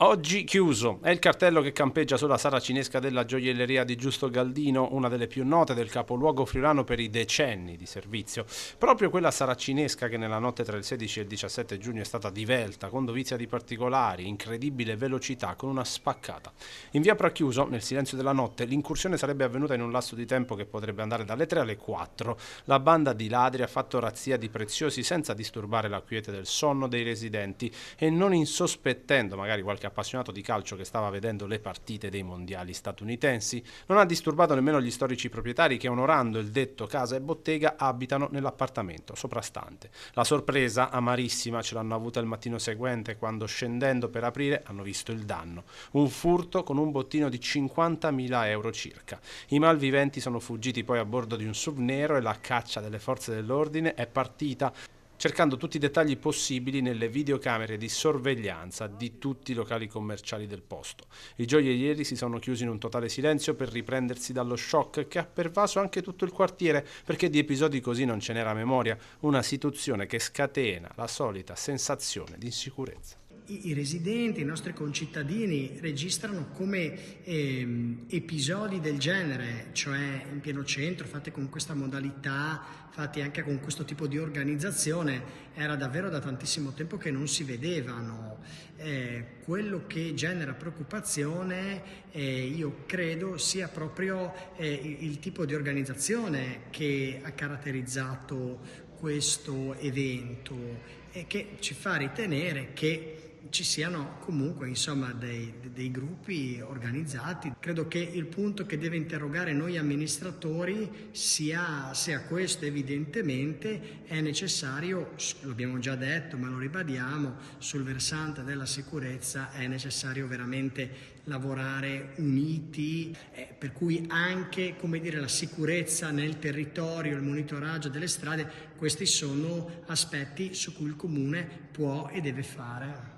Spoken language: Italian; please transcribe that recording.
Oggi chiuso, è il cartello che campeggia sulla saracinesca della gioielleria di Giusto Galdino, una delle più note del capoluogo friulano per i decenni di servizio. Proprio quella saracinesca che nella notte tra il 16 e il 17 giugno è stata divelta, con dovizia di particolari, incredibile velocità, con una spaccata. In via Pracchiuso, nel silenzio della notte, l'incursione sarebbe avvenuta in un lasso di tempo che potrebbe andare dalle 3 alle 4. La banda di ladri ha fatto razzia di preziosi senza disturbare la quiete del sonno dei residenti e non insospettendo magari qualche appassionato di calcio che stava vedendo le partite dei mondiali statunitensi, non ha disturbato nemmeno gli storici proprietari che, onorando il detto casa e bottega, abitano nell'appartamento soprastante. La sorpresa, amarissima, ce l'hanno avuta il mattino seguente quando, scendendo per aprire, hanno visto il danno. Un furto con un bottino di 50.000 euro circa. I malviventi sono fuggiti poi a bordo di un SUV nero e la caccia delle forze dell'ordine è partita cercando tutti i dettagli possibili nelle videocamere di sorveglianza di tutti i locali commerciali del posto. I gioiellieri si sono chiusi in un totale silenzio per riprendersi dallo shock che ha pervaso anche tutto il quartiere, perché di episodi così non ce n'era memoria, una situazione che scatena la solita sensazione di insicurezza. I residenti, i nostri concittadini registrano come episodi del genere, cioè in pieno centro, fatti con questa modalità, fatti anche con questo tipo di organizzazione, era davvero da tantissimo tempo che non si vedevano. Quello che genera preoccupazione, io credo, sia proprio il tipo di organizzazione che ha caratterizzato questo evento e che ci fa ritenere che ci siano comunque insomma dei gruppi organizzati. Credo che il punto che deve interrogare noi amministratori sia questo. Evidentemente è necessario, lo abbiamo già detto ma lo ribadiamo, sul versante della sicurezza è necessario veramente lavorare uniti, per cui anche, come dire, la sicurezza nel territorio, il monitoraggio delle strade, questi sono aspetti su cui il comune può e deve fare.